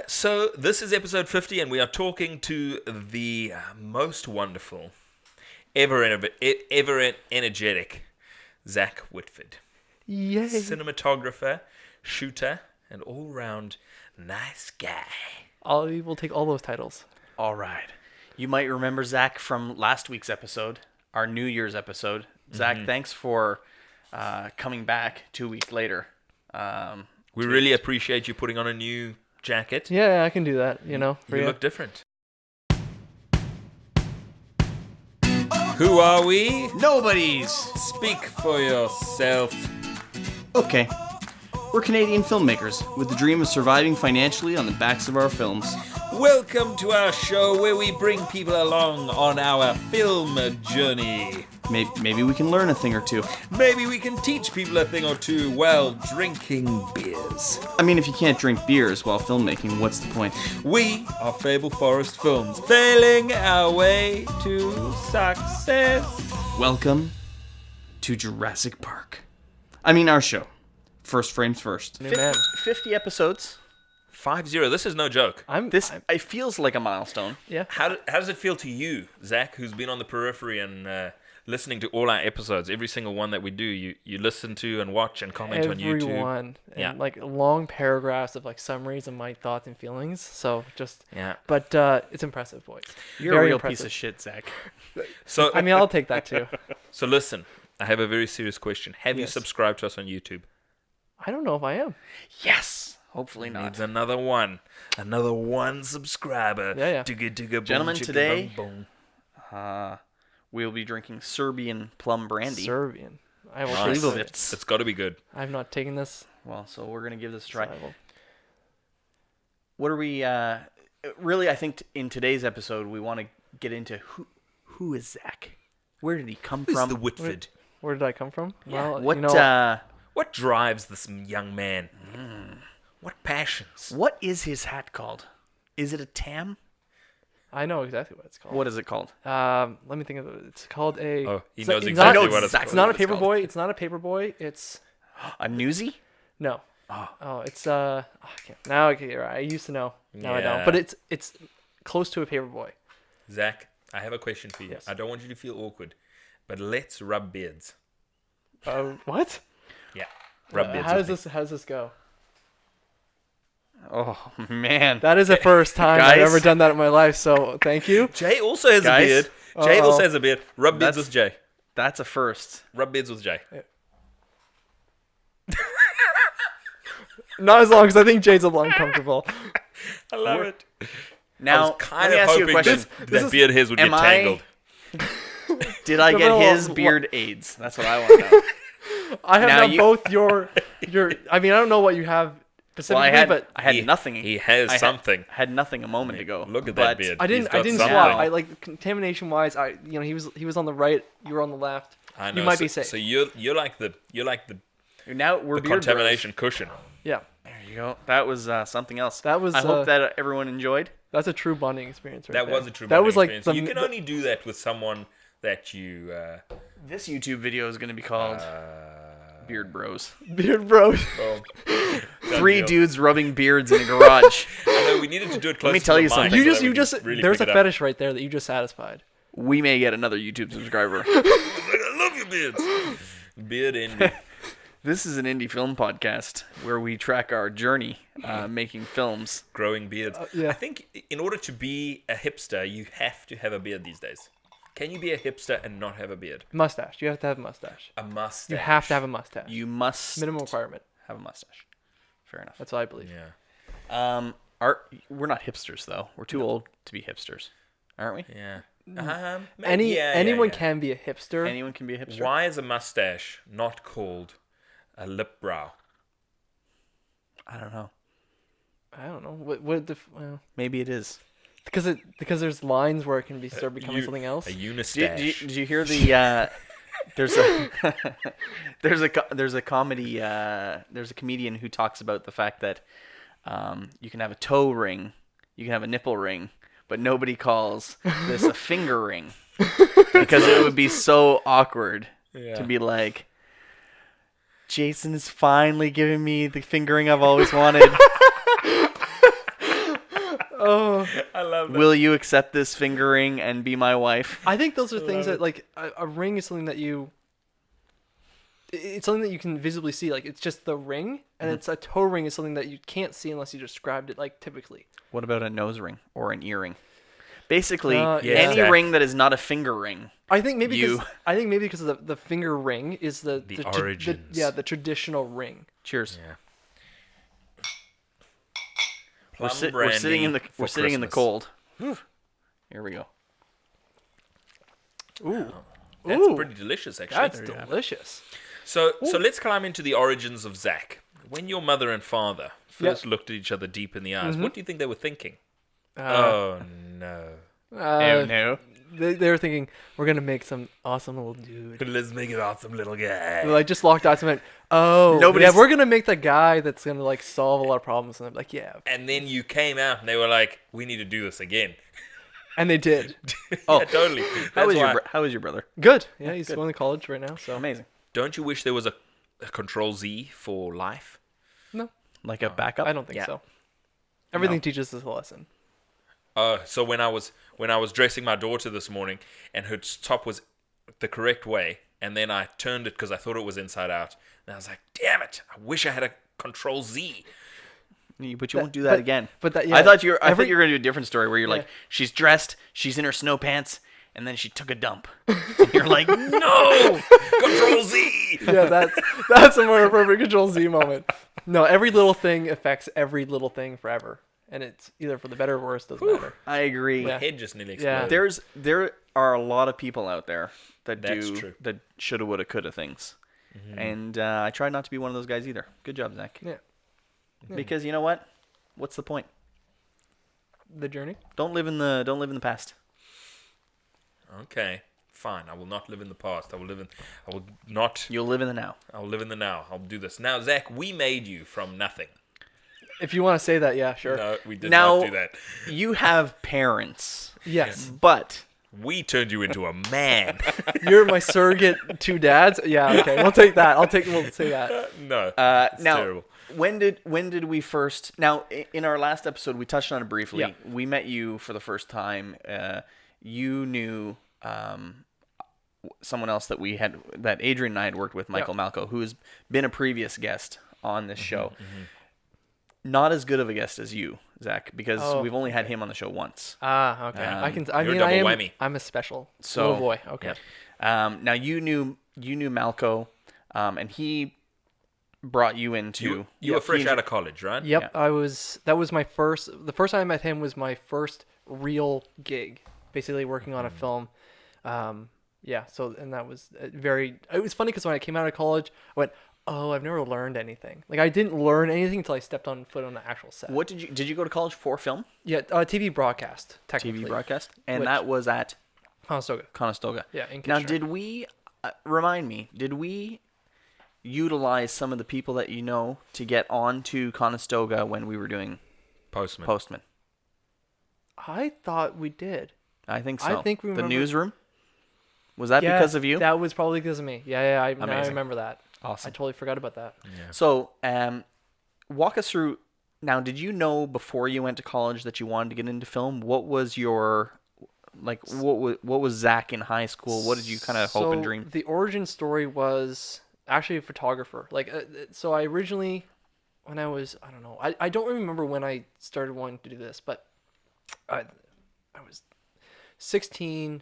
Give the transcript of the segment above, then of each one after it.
So this is episode 50, and we are talking to the most wonderful, ever energetic Zak Whitford. Yay. Cinematographer, shooter, and all-round nice guy. We will take all those titles. All right. You might remember Zak from last week's episode, our New Year's episode. Zak, thanks for coming back 2 weeks later. We really appreciate you putting on a new jacket. Yeah, I can do that, you know. You look different. Who are we? Nobodies! Speak for yourself. Okay. We're Canadian filmmakers with the dream of surviving financially on the backs of our films. Welcome to our show where we bring people along on our film journey. Maybe we can learn a thing or two. Maybe we can teach people a thing or two while drinking beers. I mean, if you can't drink beers while filmmaking, what's the point? We are Fable Forest Films, failing our way to success. Welcome to Jurassic Park. I mean, our show. First frames first. Amen. 50 episodes. 5-0. This is no joke. It feels like a milestone. Yeah. How does it feel to you, Zak, who's been on the periphery and listening to all our episodes, every single one that we do, you listen to and watch and comment on YouTube. Everyone. Yeah. And like long paragraphs of like summaries of my thoughts and feelings. So just But it's impressive, boys. You're Very a real impressive. piece of shit, Zak. So I mean, I'll take that too. So listen, I have a very serious question. Have you Yes. subscribed to us on YouTube? I don't know if I am. Yes. Hopefully not. Needs another one. Another one subscriber. Yeah. Gentlemen, today we'll be drinking Serbian plum brandy. Serbian. I will Nice. taste it. It's got to be good. I've not taken this. Well, so we're going to give this a try. so I will- What are we... really, I think in today's episode, we want to get into who is Zak? Where did he come Who's from? the Whitford? Where did I come from? Well, What you know, What drives this young man? What passions? what is his hat called? Is it a tam? I know exactly what it's called. What is it called? Let me think of it. It's called a. Oh, he it's not- knows it's exactly not- what it's It's called. not a What it's called. paperboy. It's not a paperboy. It's A newsie? no. Oh, it's I can't. Now I used to know. Now I Yeah. don't. But it's close to a paperboy. Zak, I have a question for you. Yes. I don't want you to feel awkward, but let's rub beards. What? Yeah, rub beards. How with does this go? Oh, man. That is the first time I've Guys? ever done that in my life. So thank you. me. Jay also has Guys? a beard. Jay Uh-oh. also has a beard. Rub beards That's- with Jay. That's a first. Rub beards with Jay. Not as long as I think Jade's a little uncomfortable. I love it. I Now, was kind let me of ask you a hoping question. that beard hairs would get Am I- tangled. Did I No, get no, his what- beard AIDS? That's what I want to know. I have Now now you- both your. I mean, I don't know what you have Well, specifically, but I had He- nothing. he has I had- something. Had nothing a moment ago. Look at but that beard. I He's didn't. got I didn't something. swap. I like contamination wise. He was on the right. You were on the left. I know. You might so, be safe. So you're like the Now we're the beard bros. contamination cushion. Yeah, There you go. That was something else. That was, I hope that everyone enjoyed. that's a true bonding experience. Right That there. was a true. That was bonding like experience. You can only do that with someone that you. This YouTube video is going to be called Beard Bros. beard bros. Well, Three dudes rubbing beards in a garage. I know we needed to do it close. me to tell the you mic something. so You that just we you can just really there's a pick it up. fetish right there that you just satisfied. We may get another YouTube subscriber. I love your beards. Beard envy. This is an indie film podcast where we track our journey making films. Growing beards. Yeah. I think in order to be a hipster, you have to have a beard these days. Can you be a hipster and not have a beard? Mustache. You have to have a mustache. A mustache. You have to have a mustache. You must Minimum requirement. have a mustache. Fair enough. That's what I believe. Yeah. We're not hipsters though. We're too old to be hipsters, aren't we? Yeah. Anyone can be a hipster. Anyone can be a hipster. Why is a mustache not called a lip brow? I don't know. I don't know. Well, Maybe it is. because there's lines where it can start becoming something else. A Did unistache. you hear the? There's a there's a comedy there's a comedian who talks about the fact that you can have a toe ring, you can have a nipple ring, but nobody calls this a finger ring because it would be so awkward to be like, Jason is finally giving me the fingering I've always wanted. I love that. Will you accept this finger ring and be my wife? I think those are things that like a ring is something that it's something that you can visibly see. Like it's just the ring, and it's a toe ring is something that you can't see unless you described it. Like typically. What about a nose ring or an earring? Basically, Yeah, any Zach. ring that is not a finger ring. I think maybe because the finger ring is the origins. the traditional ring. Cheers. Yeah. We're Plum sitting in the brandy we're for sitting in the Christmas. cold. Here we go. Ooh, That's Ooh, pretty delicious, actually. that's delicious. So let's climb into the origins of Zach. When your mother and father first looked at each other deep in the eyes, what do you think they were thinking? Oh no! Oh no! They were thinking we're gonna make some awesome little dude. Let's make it awesome, little guy. They like just locked eyes and went, "Oh, Nobody's- yeah, we're gonna make the guy that's gonna like solve a lot of problems." And I'm like, "Yeah," okay. And then you came out, and they were like, "We need to do this again." And they did. Oh. Yeah, totally. How That's is why- how is your brother? Good. Yeah, he's going to college right now. So Amazing. Don't you wish there was a Control Z for life? no, Like a backup. I don't think Yeah. so. Everything teaches us a lesson. So when I was dressing my daughter this morning, and her top was the correct way, and then I turned it because I thought it was inside out, and I was like, "Damn it! I wish I had a Control Z." But you won't do that again. But that, I thought you were every- gonna do a different story where you're like, Yeah. she's dressed, she's in her snow pants, and then she took a dump. And you're like, No, Control Z. Yeah, that's a more perfect Control Z moment. No, every little thing affects every little thing forever, and it's either for the better or worse. Doesn't matter. I agree. Yeah. Head just nearly Yeah. exploded. There are a lot of people out there that That's do true. that shoulda, woulda, coulda things, and I try not to be one of those guys either. Good job, Zach. Yeah, Because you know what? What's the point? the journey. Don't live in the past. Okay, fine. I will not live in the past. I will not. You'll live in the now. I'll live in the now. I'll do this now. Zach, we made you from nothing. If you want to say that, yeah, sure. No, we did Now- not do that. You have parents, Yes, but We turned you into a man. you're my surrogate two dads. Yeah, okay, we'll take that. We'll say that. No, it's now terrible. when did we first? Now in our last episode, we touched on it briefly. Yeah. We met you for the first time. You knew someone else that Adrian and I had worked with, Michael Malco, who has been a previous guest on this show. Not as good of a guest as you, Zach, because we've only had him on the show once. Ah, okay. I you're mean, double I am. whammy. I'm a special So- little boy. Okay. Now you knew Malco, and he brought you into. You were fresh out of college, right? Yep, Yeah. I was. That was my first. The first time I met him was my first real gig, basically working on a film. Yeah. So and that was very. It was funny because when I came out of college, I went, "Oh, I've never learned anything. Like I didn't learn anything until I stepped on foot on the actual set." What did you go to college for? Film, Yeah, TV broadcast, technically. TV broadcast, and Which- that was at Conestoga. Conestoga. Yeah, in Now, Kitchener. did we remind me? Did we utilize some of the people that you know to get onto Conestoga when we were doing Postman? I thought we did. I think so. I think we the remember- newsroom. Was that Yeah, because of you? That was probably because of me. Yeah. Now I Amazing. remember that. Awesome. I totally forgot about that. So, walk us through. Now, did you know before you went to college that you wanted to get into film? What was your what was Zach in high school? What did you kind of hope and dream? The origin story was actually a photographer. So I originally, when I was, I don't know, I don't remember when I started wanting to do this, but I was 16,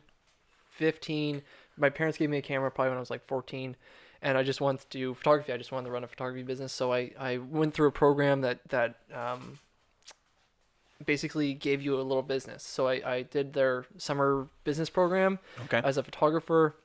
15. My parents gave me a camera probably when I was like 14, and I just wanted to do photography. I just wanted to run a photography business. So I went through a program that basically gave you a little business. So I did their summer business program as a photographer,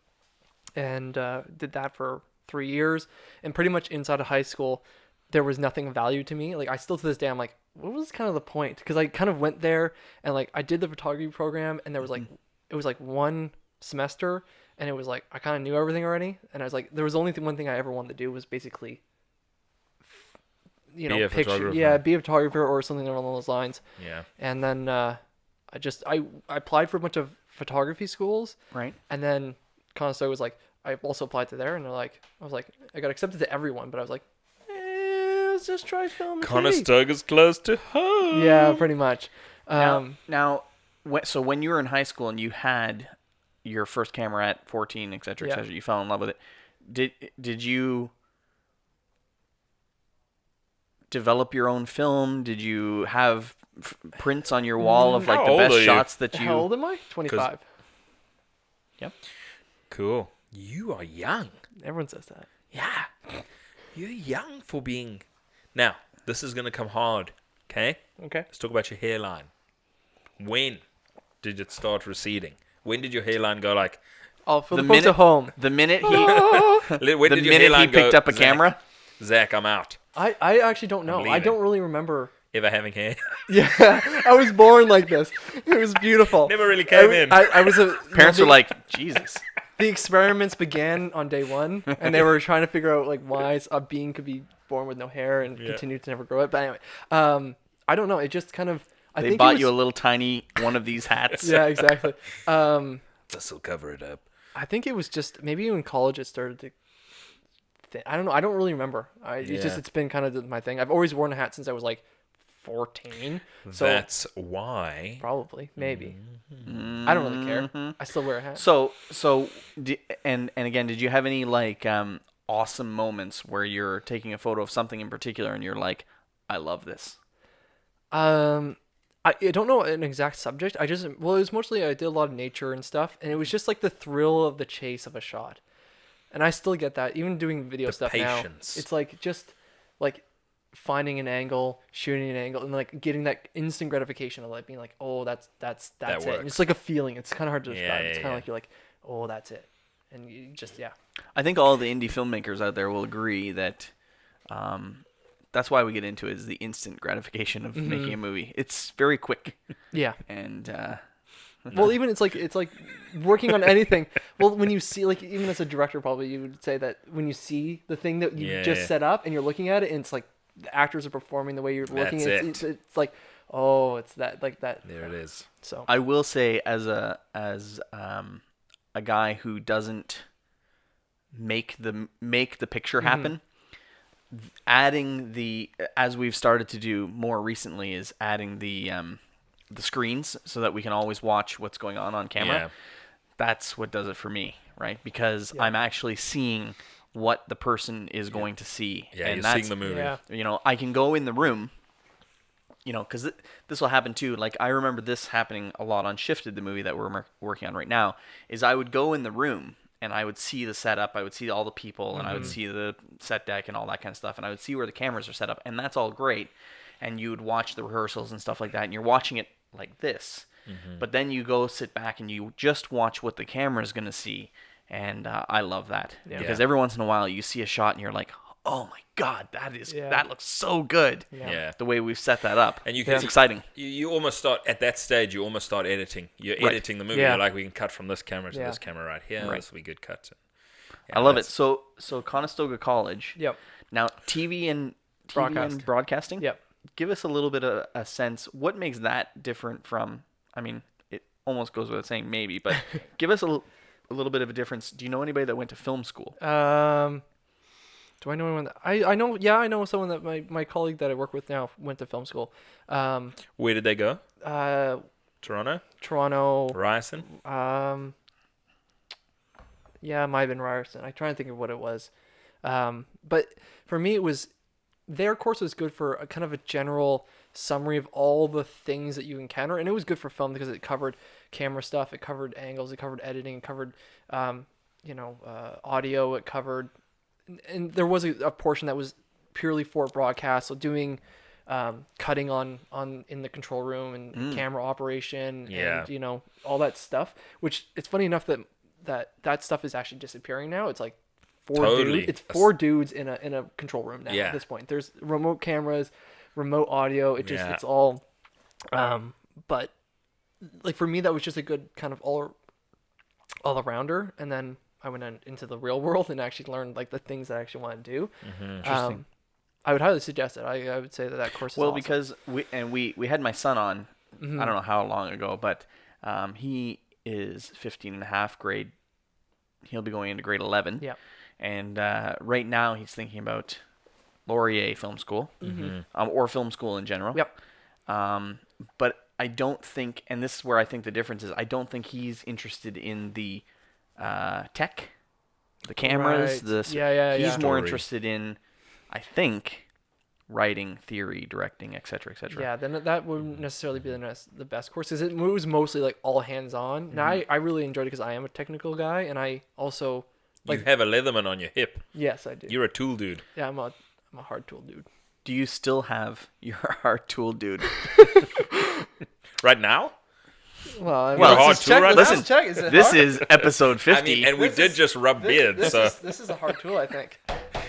and did that for 3 years. And pretty much inside of high school, there was nothing of value to me. Like I still to this day, I'm like, what was kind of the point? Because I kind of went there and like I did the photography program, and there was like it was like one semester, and it was like I kind of knew everything already, and I was like, there was only one thing I ever wanted to do was basically Be a photographer. be a photographer or something along those lines. Yeah. And then I applied for a bunch of photography schools, Right. and then Conestoga was like, I also applied to there, and I was like, I got accepted to everyone, but I was like, let's just try film and TV. Conestoga's close to home. Yeah, pretty much. So when you were in high school and you had your first camera at 14, et cetera, et cetera, you fell in love with it. Did you develop your own film? Did you have prints on your wall of like the best shots that you? How old am I? 25. Yep. Cool. You are young. Everyone says that. Yeah. You're young for being. Now, this is going to come hard. Okay? Okay. Let's talk about your hairline. When did it start receding? When did your hairline go like... Oh, for the folks at home. The minute he... when did your hairline he picked go, up a camera? Zach, I'm out. I actually don't know. I don't really remember. Ever having hair? Yeah. I was born like this. It was beautiful. Never really came in. I was a... Parents were like, Jesus. The experiments began on day one, and they were trying to figure out like why a being could be born with no hair and continue to never grow it. But anyway, I don't know. It just kind of... They bought you a little tiny one of these hats. Yeah, exactly. This will cover it up. I think it was just maybe in college it started to... I don't know. I don't really remember. It's been kind of my thing. I've always worn a hat since I was like 14. So that's why. Probably, maybe. I don't really care. I still wear a hat. So and again, did you have any like awesome moments where you're taking a photo of something in particular and you're like, I love this? I don't know an exact subject. It was mostly I did a lot of nature and stuff, and it was just like the thrill of the chase of a shot. And I still get that, even doing video stuff patience. Now. It's like just like finding an angle, shooting an angle, and like getting that instant gratification of like being like, oh, that's it. And it's like a feeling. It's kind of hard to describe. It's kind of like you're like, oh, that's it, and you just I think all the indie filmmakers out there will agree that that's why we get into it, is the instant gratification of making a movie. It's very quick. Yeah. And well, even it's like working on anything. Well, when you see, like, even as a director, probably you would say that when you see the thing that you just set up and you're looking at it, and it's like the actors are performing the way you're looking. It's like, oh, it's that, like that. There it is. So I will say, as a guy who doesn't make the picture happen, adding as we've started to do more recently, is adding the screens so that we can always watch what's going on camera. Yeah. That's what does it for me, right? Because I'm actually seeing what the person is going to see. Yeah, and you're seeing the movie. Yeah. You know, I can go in the room, you know, because this will happen too. Like, I remember this happening a lot on Shifted, the movie that we're working on right now, is I would go in the room and I would see the setup, I would see all the people, and I would see the set deck and all that kind of stuff, and I would see where the cameras are set up, and that's all great. And you would watch the rehearsals and stuff like that, and you're watching it like this. But then you go sit back and you just watch what the camera is going to see, and I love that. Because every once in a while you see a shot and you're like, oh my God, that looks so good. Yeah. The way we've set that up. And it's exciting. You almost start, at that stage, you almost start editing. You're editing the movie. You're like, we can cut from this camera to this camera right here. Right. This will be good cut. I love it. So Conestoga College. Yep. Now, TV and broadcasting. Yep. Give us a little bit of a sense. What makes that different from, I mean, it almost goes without saying maybe, but give us a little bit of a difference. Do you know anybody that went to film school? Do I know anyone that I know? Yeah, I know someone that my colleague that I work with now went to film school. Where did they go? Toronto? Ryerson? Yeah, it might have been Ryerson. I'm trying to think of what it was. But for me, it was... Their course was good for a kind of a general summary of all the things that you encounter, and it was good for film because it covered camera stuff, it covered angles, it covered editing, it covered audio, it covered, and there was a portion that was purely for broadcast, so doing cutting on in the control room and camera operation and all that stuff. Which it's funny enough that stuff is actually disappearing now. It's like four dudes in a control room now at this point. There's remote cameras, remote audio. It's all but like for me that was just a good kind of all arounder, and then I went into the real world and actually learned like the things that I actually want to do. Interesting. I would highly suggest it. I would say that course is awesome. Because we had my son on I don't know how long ago, but he is 15 and a half grade. He'll be going into grade 11. Yeah. And right now he's thinking about Laurier Film School, or film school in general. Yep. But don't think, and this is where I think the difference is, I don't think he's interested in the tech, the cameras, Right. Yeah, he's more Story. interested in, I think, writing, theory, directing, etc., etc. Yeah, then that wouldn't necessarily be the best course, because it was mostly like all hands on. Now I really enjoyed it because I am a technical guy, and I also You have a Leatherman on your hip. yes, I do. You're a tool dude. Yeah, I'm a hard tool dude. Do you still have your hard tool, dude? Right now? Well, I mean, Well, a hard let's tool check. right Let's now? just check. Is it This hard? is episode I 50. mean, and we This did is- just rub beards, so. This is a hard tool, I think.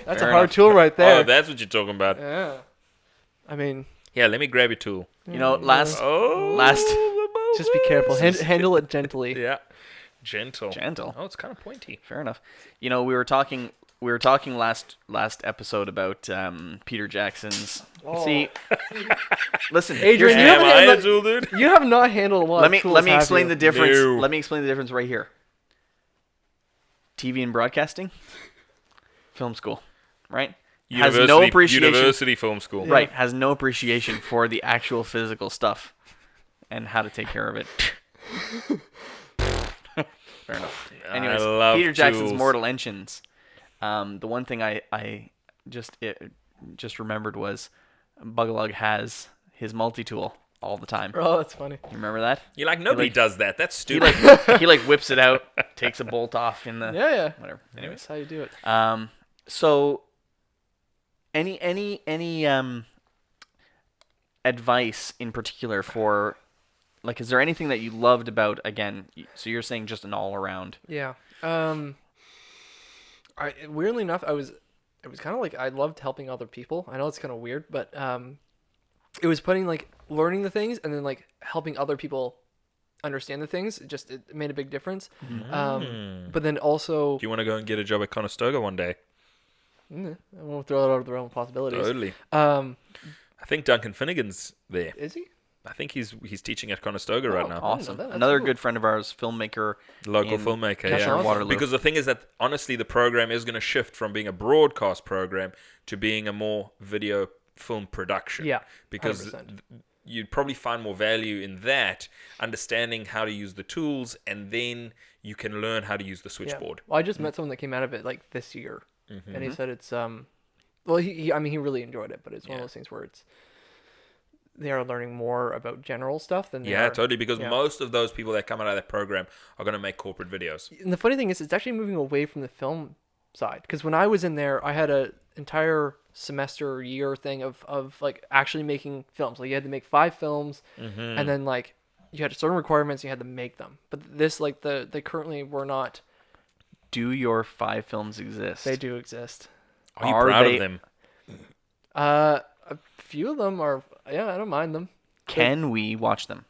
That's Fair a hard enough. tool right there. Oh, that's what you're talking about. Yeah. I mean, Yeah, let me grab your tool. You know, last just be careful. Handle it gently. Yeah. Gentle. Gentle. Oh, it's kind of pointy. Fair enough. You know, we were talking last episode about Peter Jackson's. Oh. See, listen, Adrian, here's- you Am haven't I a handled- tool dude? You have not handled a lot. let of tools, me have explain you? the difference. No. Let me explain the difference right here. TV and broadcasting, film school, right? Has no appreciation. University film school. Yeah. Right, has no appreciation for the actual physical stuff and how to take care of it. Fair enough. Anyways, love Peter Jackson's tools. Mortal Engines. The one thing I just remembered was Bugalug has his multi-tool all the time. Oh, that's funny. You remember that? You're like, nobody like- does that. That's He stupid. he whips it out, takes a bolt off in the Yeah. whatever. Anyways, That's how you do it. so any advice in particular for, like, is there anything that you loved about, again, so you're saying just an all around? Yeah. Weirdly enough, it was kind of like I loved helping other people. I know it's kind of weird, but it was putting like learning the things and then like helping other people understand the things. It made a big difference. But then also, Do you want to go and get a job at Conestoga one day? I won't throw it out of the realm of possibilities. Totally. Um, I think Duncan Finnegan's there. is he? I think he's teaching at Conestoga right now. Awesome. That's Another cool. good friend of ours, filmmaker, Local in filmmaker, Kitchener, yeah. awesome. Waterloo. Because the thing is that honestly, the program is going to shift from being a broadcast program to being a more video film production. Yeah, Because 100%. you'd probably find more value in that, understanding how to use the tools, and then you can learn how to use the Yeah. switchboard. Well, I just met someone that came out of it like this year, and he said it's well, he really enjoyed it, but it's one of those things where they are learning more about general stuff than they Yeah, are. totally. Because yeah. most of those people that come out of that program are going to make corporate videos. And the funny thing is, it's actually moving away from the film side. Because when I was in there, I had a entire semester year thing of like actually making films. Like you had to make 5 films, and then like you had certain requirements, you had to make them. But this like they currently were not. Do your 5 films exist? They do exist. Are you Are proud they- of them? A few of them are. Yeah, I don't mind them. Can we watch them?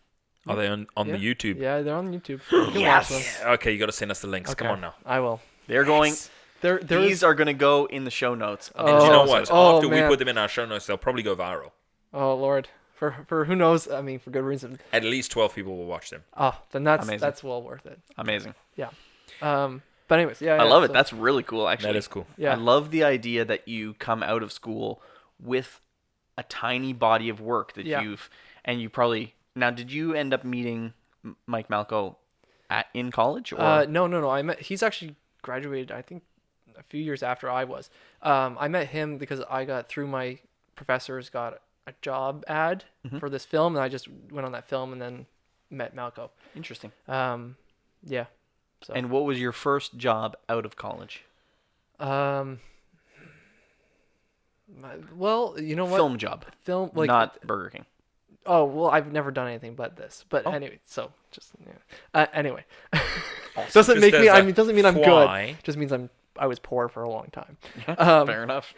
Are they on Yeah. the YouTube? Yeah, they're on YouTube. You can watch them. Okay, you got to send us the links. Come Okay. on now. I will. They're going. These Are going to go in the show notes. And you know what? Oh, After we man. put them in our show notes, they'll probably go viral. Oh Lord, for who knows? I mean, for good reason. At least 12 people will watch them. Oh, then that's Amazing. well worth it. Amazing. Yeah. But anyways, yeah. I love it. so- That's really cool, actually. That is cool. Yeah. I love the idea that you come out of school with a tiny body of work that Yeah. you probably, now, did you end up meeting Mike Malco in college? Or? No. He's actually graduated, I think, a few years after I was. I met him because I got through my professors got a job ad for this film, and I just went on that film and then met Malco. Interesting. Yeah. So. And what was your first job out of college? Well, you know what? Film job, Film, like not Burger King. Oh well, I've never done anything but this. But anyway, so just anyway, doesn't Just make me. as I a mean, doesn't mean I'm why. good. Just means I was poor for a long time. Fair enough.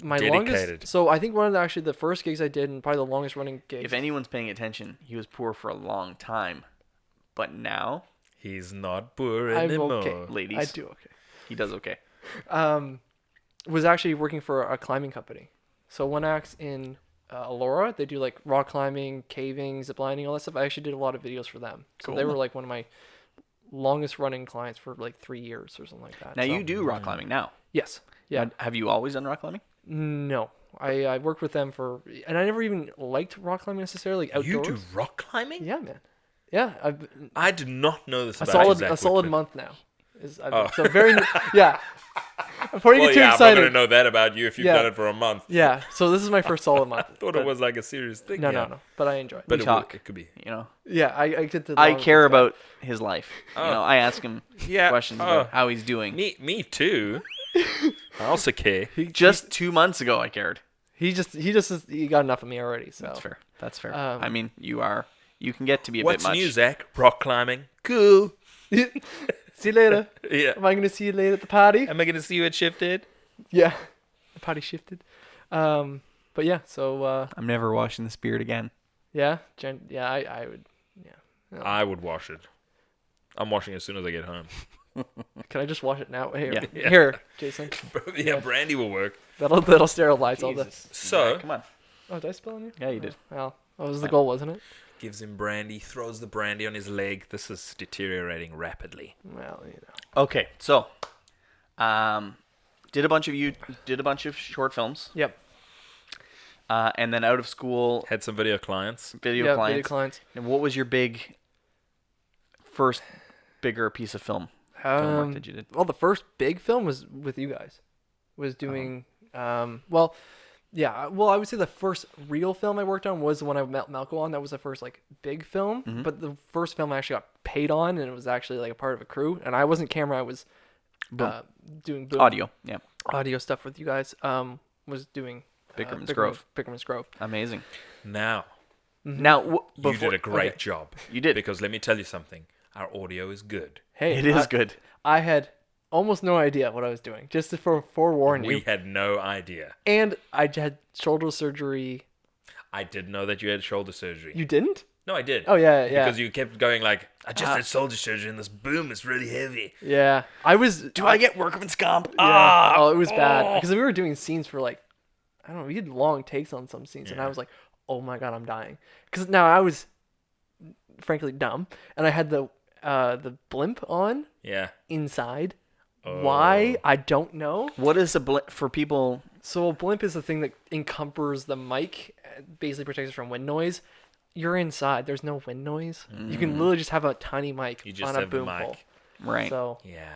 My Dedicated. longest. So I think one of the first gigs I did, and probably the longest running gigs. If anyone's paying attention, he was poor for a long time, but now, He's not poor I'm anymore. okay. ladies, I do okay. he does okay. Was actually working for a climbing company. So one act's in Elora. They do like rock climbing, caving, ziplining, all that stuff. I actually did a lot of videos for them. So they Cool. were like one of my longest running clients for like 3 years or something like that. Now So- you do rock climbing now. Yes. Yeah. Now, have you always done rock climbing? No. I worked with them and I never even liked rock climbing necessarily. Like You outdoors. do rock climbing? Yeah, man. Yeah, I did not know this a about you, solid Zak a solid Whitford. month now. Oh. So very yeah. Before you Well, get too yeah, I'm not excited. going to know that about you if you've Yeah. done it for a month. Yeah, so this is my first solid month. Thought it was like a serious thing. No, yeah. no. But I enjoy it. But We it, talk. it could be. You know, Yeah, I get to. I care about his life. Oh. You know, I ask him Yeah. questions Oh. about how he's doing. Me too. I also care. Just 2 months ago, I cared. He got enough of me already. So That's fair. That's fair. Um, I mean, you can get to be a What's bit much. new, Zach? Rock climbing. Cool. See you later. Yeah. Am I gonna see you later at the party? Am I going to see you at Shifted? Yeah, the party shifted. But yeah, so I'm never washing this beard again. yeah, I would. Yeah. I would wash it. I'm washing it as soon as I get home. Can I just wash it now? Here, Yeah. here, Jason. Yeah, brandy will work. That'll sterilize all this. So, Come on. Oh, did I spill on you? Yeah, you did. Well, that was the goal, wasn't it? gives him brandy, throws the brandy on his leg. This is deteriorating rapidly. Well, you know. Okay, so, did a bunch of short films, Yep. and then out of school, Had some video clients. video Video clients. clients. And what was your first bigger piece of film work that you did? Well, the first big film was with you guys. Was doing well, yeah. Well, I would say the first real film I worked on was the one I met Malco on. That was the first like big film. Mm-hmm. But the first film I actually got paid on, and it was actually like a part of a crew. And I wasn't camera. I was doing boom, Audio, yeah. audio stuff with you guys. Was doing Bickerman's Grove. Bickerman's Grove. Amazing. Now, Now, you did a great job. You did. Because let me tell you something. Our audio is good. Hey, It is good. I had almost no idea what I was doing. Just to forewarn you. We had no idea. And I had shoulder surgery. I did know that you had shoulder surgery. You didn't? No, I did. Oh yeah. Because you kept going like, I just had shoulder surgery and this boom is really heavy. Yeah, I was. Do I get workman's comp? Yeah. Oh, it was bad because we were doing scenes for like, I don't know, we did long takes on some scenes, and I was like, oh my god, I'm dying. Because now I was, frankly, dumb, and I had the blimp on Yeah. inside. Why? I don't know. What is a blip for people? So a blimp is the thing that encumbers the mic, basically protects it from wind noise. You're inside. There's no wind noise. You can literally just have a tiny mic You just on a have the boom mic. pole. Right. So Yeah.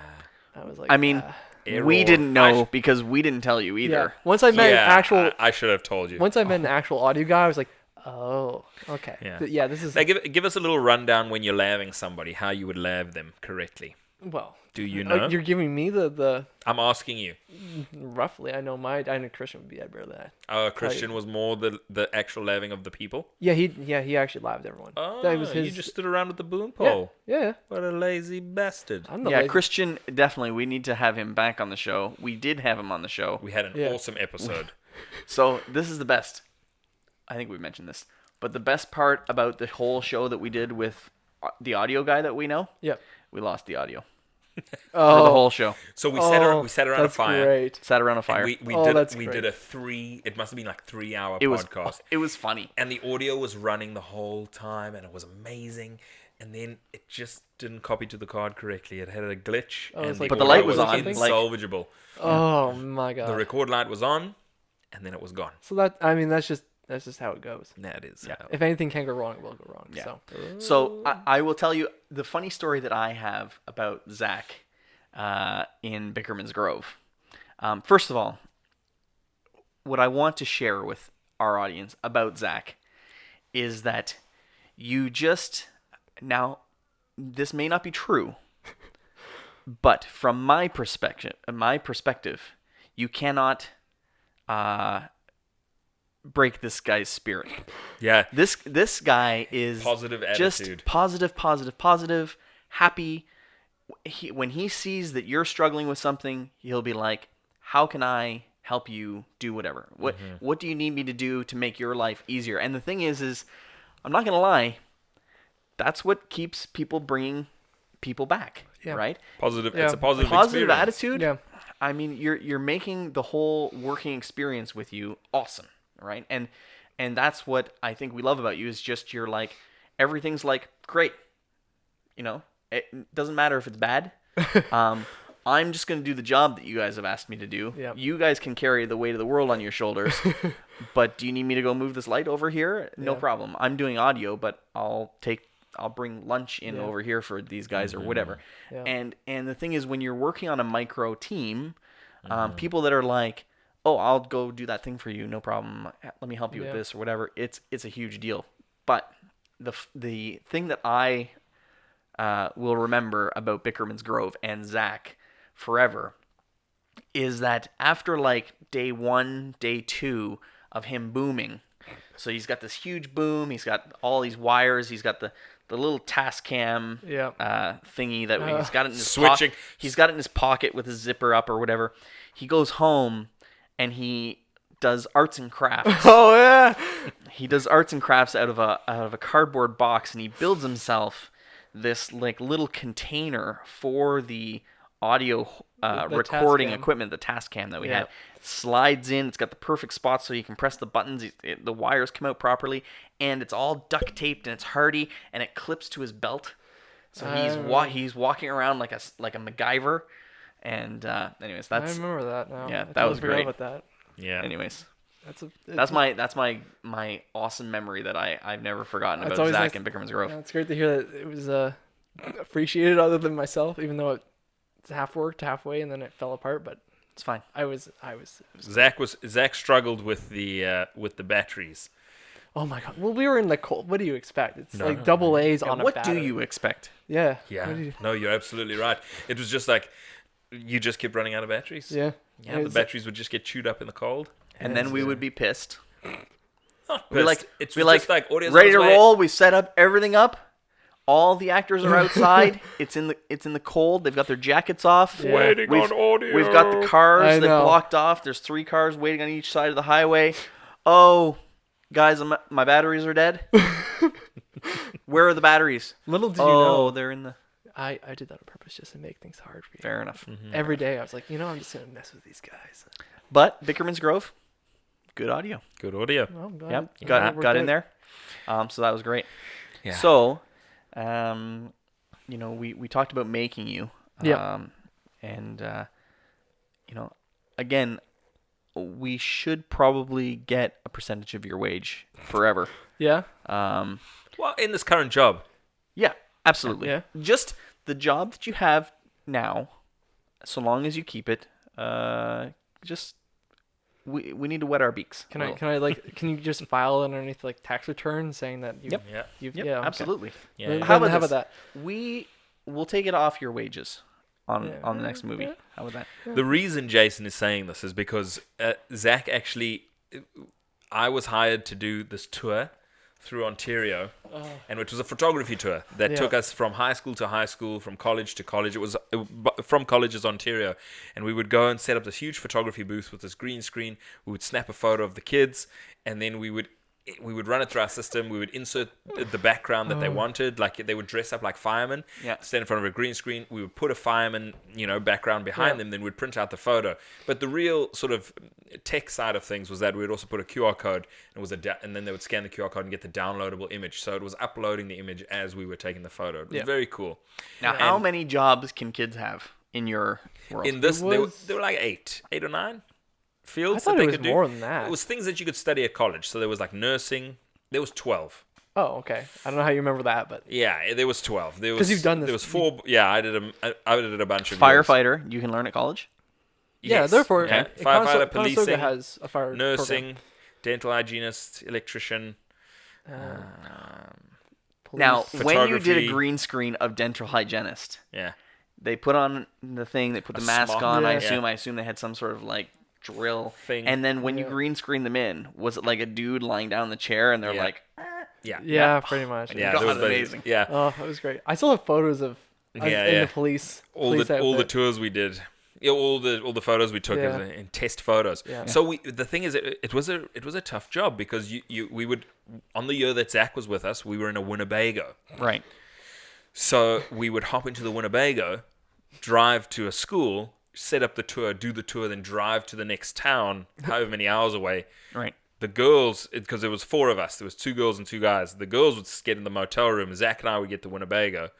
I was like, I mean, Error. we didn't know because we didn't tell you yeah. either. Once I met Yeah, an actual, I should have told you. once I met an actual audio guy, I was like, oh, okay, Yeah. yeah. This is Now, give us a little rundown when you're laving somebody, how you would lave them correctly. well. Do you know? You're giving me the I'm asking you. roughly. I know Christian would be better than that. Christian was more the actual laving of the people. Yeah, he actually lived everyone. Oh, that was his. you just stood around with the boom yeah, pole. yeah. What a lazy bastard. I'm the Yeah, lazy- Christian, definitely. We need to have him back on the show. We did have him on the show. We had an Yeah. awesome episode. So this is the best. I think we mentioned this. But the best part about the whole show that we did with the audio guy that we know, Yeah. we lost the audio Oh, for the whole show. So we oh, sat around a that's fire. Great. Sat around a fire. And we Oh, that's did great. a it must have been like 3-hour it was podcast. it was funny. And the audio was running the whole time and it was amazing. And then it just didn't copy to the card correctly. It had a glitch. Oh, it's and like But the audio light was on, like- insalvageable. Oh my god. The record light was on and then it was gone. So that's just how it goes. That is. Yeah. If anything can go wrong, it will go wrong. Yeah. So So I will tell you the funny story that I have about Zach in Bickerman's Grove. First of all, what I want to share with our audience about Zach is that you just now this may not be true, but from my perspective, you cannot break this guy's spirit. Yeah. This guy is Positive just attitude. positive, happy. When he sees that you're struggling with something, he'll be like, "How can I help you do whatever? What do you need me to do to make your life easier?" And the thing is I'm not gonna lie, that's what keeps people bringing people back, Yeah. right? Positive. Yeah. It's a positive Positive experience. attitude. yeah. I mean, you're making the whole working experience with you awesome, right? And that's what I think we love about you is just you're like everything's like great, you know. It doesn't matter if it's bad. I'm just going to do the job that you guys have asked me to do. Yep. You guys can carry the weight of the world on your shoulders. But do you need me to go move this light over here? No Yeah. problem. I'm doing audio, but I'll bring lunch in Yeah. over here for these guys or whatever. Yeah. And the thing is, when you're working on a micro team, people that are like, oh, I'll go do that thing for you, no problem. Let me help you with this or whatever. It's a huge deal. But the thing that I will remember about Bickerman's Grove and Zak forever is that after like day 1, day 2 of him booming, so he's got this huge boom, he's got all these wires, he's got the little Tascam thingy that he's got it in his Switching. He's got it in his pocket with his zipper up or whatever. He goes home and he does arts and crafts. Oh yeah. He does arts and crafts out of a cardboard box, and he builds himself this like little container for the audio recording Tascam. equipment, the Tascam that we had. It slides in. It's got the perfect spot so you can press the buttons. The wires come out properly, and it's all duct taped and it's hardy, and it clips to his belt. So he's walking around like a MacGyver. And anyways, I remember that now. yeah, I that was totally forgot great. about that. Yeah. Anyways, That's that's my awesome memory that I've never forgotten about always Zak nice. and Bickerman's Grove. Yeah, it's great to hear that it was appreciated other than myself, even though it's half worked halfway and then it fell apart. But It's fine. I was. Zak struggled with the batteries. Oh my god! Well, we were in the cold. What do you expect? It's like double A's on a What battery. do you expect? Yeah. Yeah. What do you- No, you're absolutely right. It was just like you just kept running out of batteries. Yeah. Yeah, the batteries would just get chewed up in the cold. And then we would be pissed. Not We're like, pissed. It's we're just like audio's ready on to its way. roll. We set up everything up. All the actors are outside. It's in the cold. They've got their jackets off. Yeah. Waiting on audio. We've got the I cars. They're know. blocked off. There's 3 cars waiting on each side of the highway. Oh, guys, my batteries are dead. Where are the batteries? Little did you Oh, know, they're in the. I did that on purpose just to make things hard for you. Fair enough. Every day I was like, I'm just gonna mess with these guys. But Bickerman's Grove, good audio. Good audio. Well, I'm glad Yep, it got worked in out. there. So that was great. Yeah. So, we talked about making you. Yeah. And again, we should probably get a percentage of your wage forever. Yeah. Well, in this current job. Yeah, absolutely. Yeah. Just the job that you have now, so long as you keep it, we need to wet our beaks. Can a I little. can you just file underneath like tax return saying that you Yep. Yeah. you've Yep, yeah okay. absolutely. Yeah. Then- How then about how this? about We will take it off your wages on the next movie. Yeah. How about that? The reason Jason is saying this is because Zak actually, I was hired to do this tour through Ontario, and it was a photography tour that Yeah. took us from high school to high school, from college to college. It was from colleges Ontario, and we would go and set up this huge photography booth with this green screen. We would snap a photo of the kids, and then we would run it through our system. We would insert the background that they wanted. Like they would dress up like firemen, stand in front of a green screen. We would put a fireman, background behind them. Then we'd print out the photo. But the real sort of tech side of things was that we would also put a QR code, and and then they would scan the QR code and get the downloadable image. So it was uploading the image as we were taking the photo. It was very cool. Now, how many jobs can kids have in your world? In this, It was- there were like eight or nine fields I thought that they it was could do. more than that. It was things that you could study at college. So there was like nursing. There was 12. Oh, okay. I don't know how you remember that, but Yeah, there was 12. There 'Cause was you've done this- There was 4. Yeah, I did a bunch of years. Firefighter, you can learn at college. yeah, Yes. therefore, Yeah. Conestoga Firefighter, policing, has a fire nursing, dental hygienist, electrician. Now, when you did a Photography. green screen of dental hygienist, Yeah. they put on the thing, they put the mask smock. on. Yeah. I assume they had some sort of like drill Thing. And then when you Yeah. green screen them in, was it like a dude lying down in the chair and they're Yeah. like, Yeah. Yeah, pretty much. Yeah, God, there was amazing. Yeah. Oh, it was great. I still have photos of us Yeah, in yeah. the police. all police the outfit. tours we did. Yeah, all the photos we took Yeah. and test photos. Yeah. So the thing is, it was a tough job because we would, on the year that Zak was with us, we were in a Winnebago. right. So we would hop into the Winnebago, drive to a school, set up the tour, do the tour, then drive to the next town, however many hours away. Right. The girls, because there was 4 of us, there was 2 girls and 2 guys. The girls would get in the motel room. Zak and I would get the Winnebago,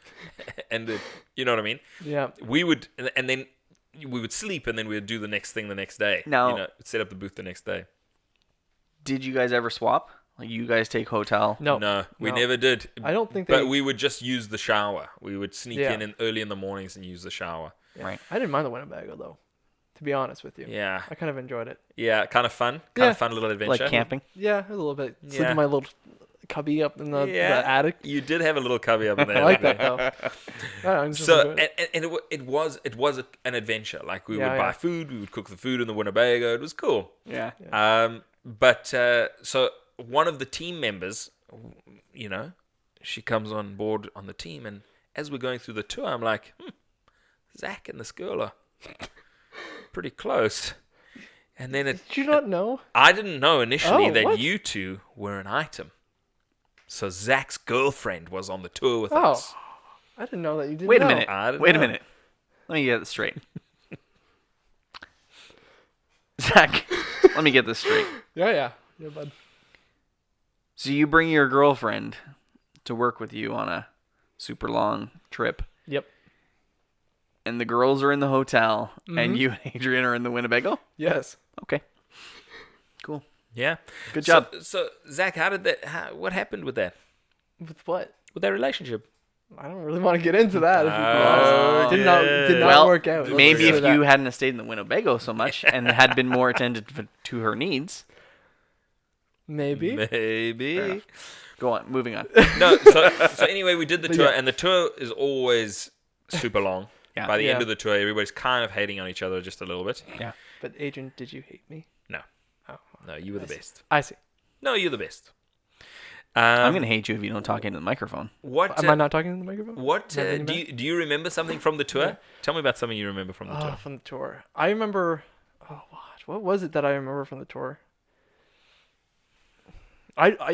and you know what I mean. Yeah. We would, and then we would sleep and then we would do the next thing the next day. Now- set up the booth the next day. Did you guys ever swap? Like you guys take hotel? No, we No. never did. I don't think But we would just use the shower. We would sneak Yeah. in early in the mornings and use the shower. Right. I didn't mind the Winnebago though, to be honest with you. Yeah. I kind of enjoyed it. Yeah, kind of fun. Yeah. Fun little adventure. Like camping? Yeah, a little bit. Sleep Yeah. in my little cubby up in the Yeah. attic. You did have a little cubby up in there. I like didn't that you? though. I just So enjoyed it. and it was an adventure. Like we Yeah, would yeah. buy food, we would cook the food in the Winnebago. It was cool. Yeah. But so one of the team members, she comes on board on the team, and as we're going through the tour, I'm like, Zach and this girl are pretty close. And then Did you not know? I didn't know initially Oh, that what? you two were an item. So Zach's girlfriend was on the tour with Oh, us. I didn't know that you didn't. Wait a know. minute. I don't Wait a know. minute. Let me get this straight. Zach, let me get this straight. Yeah, bud. So you bring your girlfriend to work with you on a super long trip, Yep. and the girls are in the hotel, Mm-hmm. and you and Adrian are in the Winnebago? Yes. Okay. Cool. Yeah. Good job. So Zach, what happened with that? With what? With that relationship? I don't really want to get into that. If you Oh, did not Well, work out. Let's maybe say if that. you hadn't stayed in the Winnebago so much and had been more attentive to her needs. Maybe. Fair Maybe. enough. Go on. Moving on. No, so anyway, we did the But tour, yeah. and the tour is always super long. Yeah. By the end Yeah. of the tour, everybody's kind of hating on each other just a little bit. Yeah. But Adrian, did you hate me? No. Oh, No, you were the best. I see. No, you're the best. I'm going to hate you if you don't talk into the microphone. What? Am I not talking to the microphone? What Is that any do you remember something from the tour? Yeah. Tell me about something you remember from the Oh, tour. from the tour. I remember. Oh, what was it that I remember from the tour?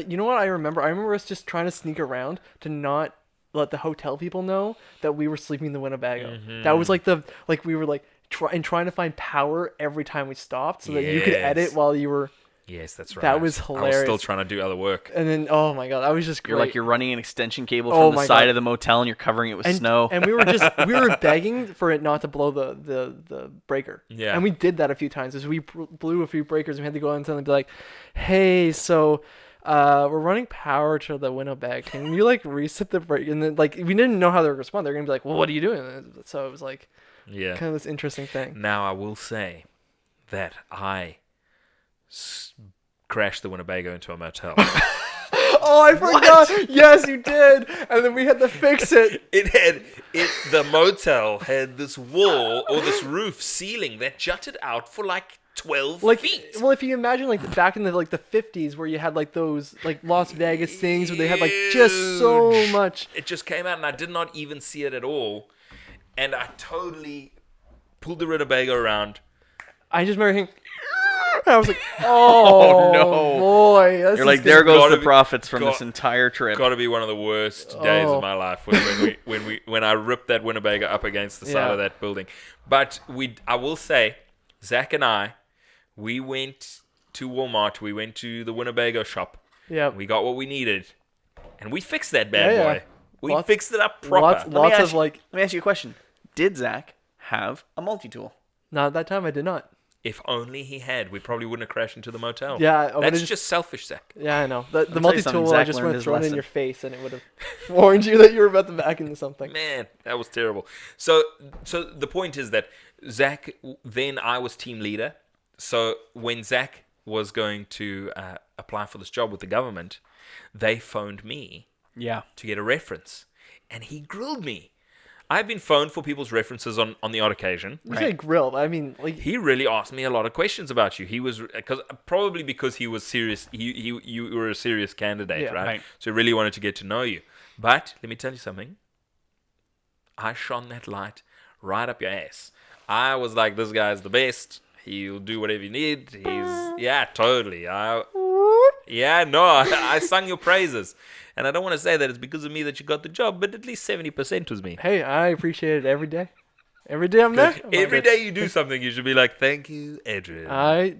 You know what I remember? I remember us just trying to sneak around to not let the hotel people know that we were sleeping in the Winnebago. That was like we were like trying to find power every time we stopped so that you could edit Yes. while you were. Yes, that's right. That was I was still hilarious. trying to do other work. And then oh my god, that was just great. You're running an extension cable Oh from the my side God. of the motel and you're covering it with and, snow. and we were begging for it not to blow the breaker. Yeah. And we did that a few times. As we blew a few breakers, and we had to go on and be like, "Hey, so we're running power to the Winnebago. Can you like reset the break?" And then like we didn't know how they would respond. They're gonna be like, "Well, what are you doing?" So it was like Yeah. kind of this interesting thing. Now I will say that I crashed the Winnebago into a motel. Oh, I forgot. Yes, you did. And then we had to fix it. The motel had this wall or this roof ceiling that jutted out for like 12 feet. Well, if you imagine like back in the 50s where you had like those like Las Vegas things where they had like just so Huge. much. It just came out and I did not even see it at all. And I totally pulled the Winnebago around. I just remember thinking, I was like, oh, no. boy. This You're is like, gonna there goes gotta the be- profits from got- this entire trip. Got to be one of the worst days Oh. of my life when I ripped that Winnebago up against the side Yeah. of that building. But I will say, Zach and I, we went to Walmart. We went to the Winnebago shop. Yeah. We got what we needed, and we fixed that bad Yeah, yeah. boy. We Lots- fixed it up proper. Lots Let me of ask- like, Let me ask you a question. Did Zach have a multi-tool? not at that time I did not. If only he had, we probably wouldn't have crashed into the motel. Yeah, I would've that's just- just selfish, Zach. Yeah, I know. The tell you multi something, tool I Zach just learned would have his thrown in lesson. your face and it would have warned you that you were about to back into something. Man, that was terrible. So the point is that Zach, then I was team leader. So when Zach was going to apply for this job with the government, they phoned me Yeah. to get a reference, and he grilled me. I've been phoned for people's references on the odd occasion. You say grilled. I mean, like, He really asked me a lot of questions about you. He was because he was serious. You were a serious candidate, Yeah. right? Right. So he really wanted to get to know you. But let me tell you something. I shone that light right up your ass. I was like, this guy's the best. He'll do whatever you need. Totally. I sung your praises. And I don't want to say that it's because of me that you got the job, but at least 70% was me. hey, I appreciate it every day. Every day I'm there. I'm Every like, day you do something, you should be like, thank you, Adrian.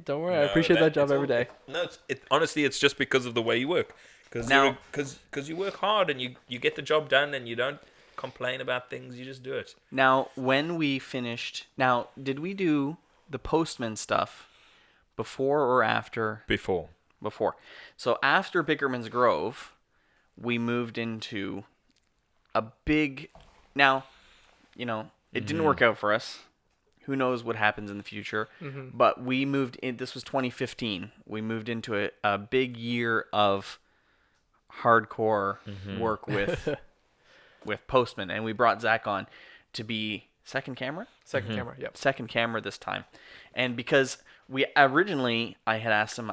don't worry. I appreciate that job it's every all- day. No, honestly, it's just because of the way you work. Because Now- you work hard and you get the job done and you don't complain about things. You just do it. Now, when we finished, now did we do the Postman stuff before or after? Before. So after Bickerman's Grove, we moved into a big. Now, it didn't work out for us. Who knows what happens in the future? But we moved in. This was 2015. We moved into a big year of hardcore work with Postman, and we brought Zak on to be second camera. Second camera this time, and because I had asked him,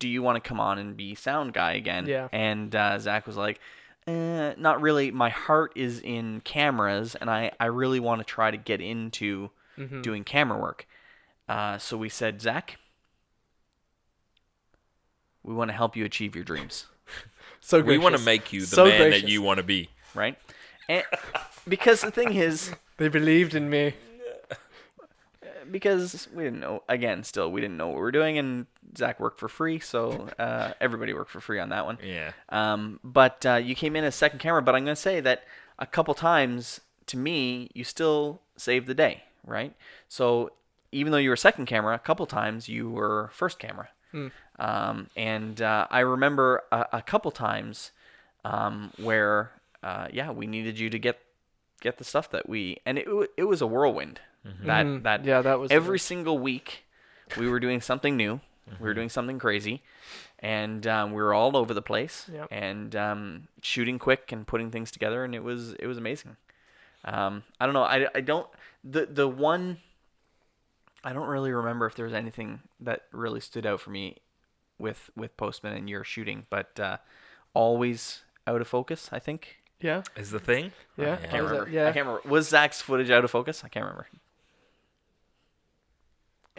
do you want to come on and be sound guy again? Yeah. And Zak was like, not really. My heart is in cameras, and I really want to try to get into doing camera work. So we said, Zak, we want to help you achieve your dreams. So we want to make you the man that you want to be. Right? And because the thing is, they believed in me. Because we didn't know, we didn't know what we were doing, and Zak worked for free, so everybody worked for free on that one. Yeah. But you came in as second camera, but I'm going to say that a couple times, to me, you still saved the day, right? So even though you were second camera, a couple times you were first camera. And I remember a couple times where, we needed you to get the stuff that and it was a whirlwind. That was every single week we were doing something new. We were doing something crazy, and we were all over the place and shooting quick and putting things together, and it was amazing. I don't know. I don't really remember if there was anything that really stood out for me with Postman and your shooting, but always out of focus, I think. Yeah. Is the thing? Yeah. I can't remember. Was Zak's footage out of focus? I can't remember.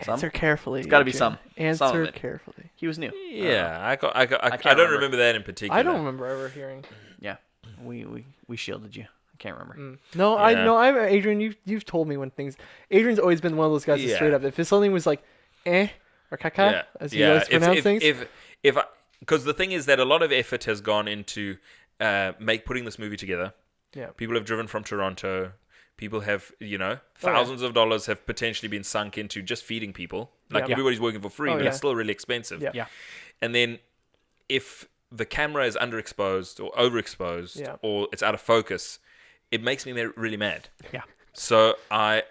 Answer carefully. It's got to be some. Answer carefully. He was new. Yeah, I don't remember that in particular. I don't remember ever hearing. Yeah, we shielded you. I can't remember. No, Yeah. I'm Adrian. You've told me when things. Adrian's always been one of those guys that straight up. If something was like, or caca, as you guys pronounce things. Because the thing is that a lot of effort has gone into putting this movie together. Yeah. People have driven from Toronto. People have, thousands of dollars have potentially been sunk into just feeding people. Like everybody's working for free, but it's still really expensive. Yeah. And then if the camera is underexposed or overexposed or it's out of focus, it makes me really mad. Yeah. So I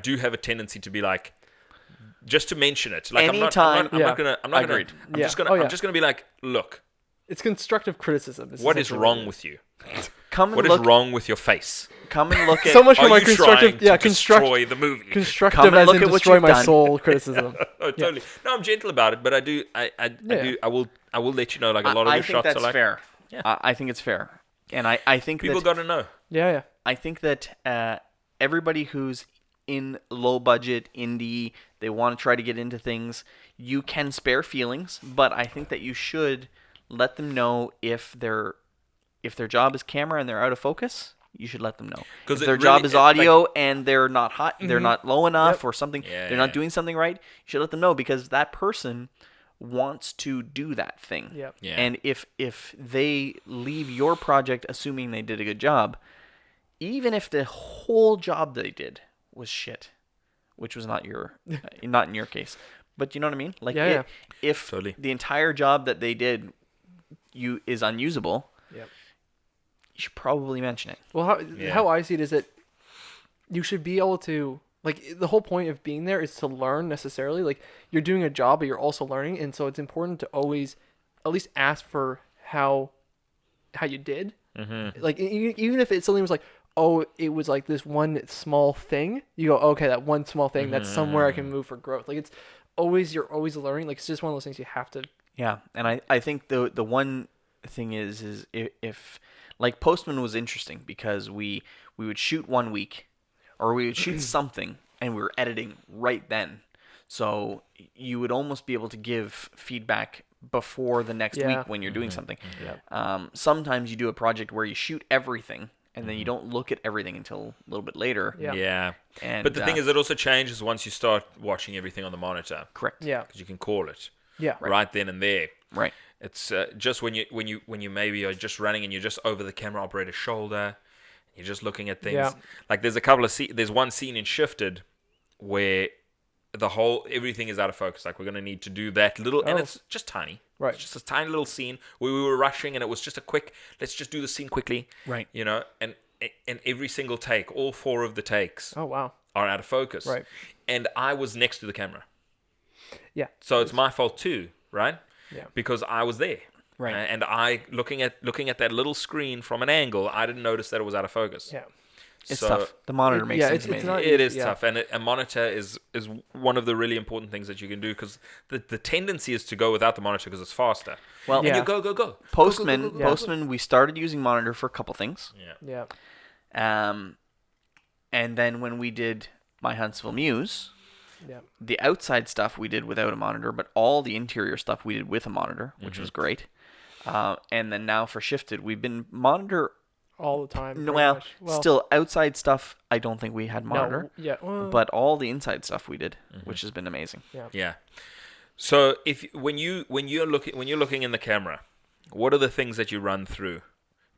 do have a tendency to be like, just to mention it. Like Anytime. I'm not gonna be like, look. It's constructive criticism. What is wrong with you? What is wrong with your face? Come and look at. So much for my constructive. Destroy the movie. Constructive as in destroy my soul criticism. Oh, totally. No, I'm gentle about it, but I do. I will let you know. Like a lot of your shots are like. Fair. Yeah. I think it's fair, and I think people got to know. Yeah. I think that everybody who's in low budget indie, they want to try to get into things. You can spare feelings, but I think that you should let them know if their job is camera and they're out of focus. You should let them know. If their job is audio and they're not hot, they're not low enough or something, they're not doing something right, you should let them know, because that person wants to do that thing. Yep. Yeah. And if they leave your project assuming they did a good job, even if the whole job they did was shit, which was not in your case, but you know what I mean? Like if totally. The entire job that they did is unusable, you should probably mention it. Well, how I see it is that you should be able to, like, the whole point of being there is to learn necessarily. Like, you're doing a job, but you're also learning, and so it's important to always at least ask for how you did. Mm-hmm. Like, even if it's something was like, oh, it was like this one small thing, you go, okay, that one small thing, that's somewhere I can move for growth. Like, you're always learning. Like, it's just one of those things you have to. Yeah, and I think the one thing is if like Postman was interesting because we would shoot one week, or we would shoot something, and we were editing right then. So you would almost be able to give feedback before the next week when you're doing something. Yeah. Sometimes you do a project where you shoot everything, and then you don't look at everything until a little bit later. Yeah. And, but the thing is, it also changes once you start watching everything on the monitor. Correct. Yeah. Because you can call it. Yeah. Right then and there. Right. It's just when you maybe are just running and you're just over the camera operator's shoulder, You're just looking at things. Yeah. Like there's there's one scene in Shifted where everything is out of focus. Like we're going to need to do that little, and it's just tiny. Right. It's just a tiny little scene where we were rushing, and it was just a quick, let's just do the scene quickly. Right. You know, and every single take, all 4 of the takes Oh wow. are out of focus. Right. And I was next to the camera. Yeah. So it's my fault too, right? Yeah. Because I was there. Right. And I looking at that little screen from an angle, I didn't notice that it was out of focus. Yeah. It's tough. The monitor makes things amazing. It is tough, and a monitor is one of the really important things that you can do, because the tendency is to go without the monitor because it's faster. Well, and you go. Postman, we started using monitor for a couple things. Yeah. And then when we did My Huntsville Muse, the outside stuff we did without a monitor, but all the interior stuff we did with a monitor, which was great. And then now for Shifted, we've been monitor all the time. Well, still outside stuff, I don't think we had monitor. No, yeah. But all the inside stuff we did, which has been amazing. Yeah. So when you're looking in the camera, what are the things that you run through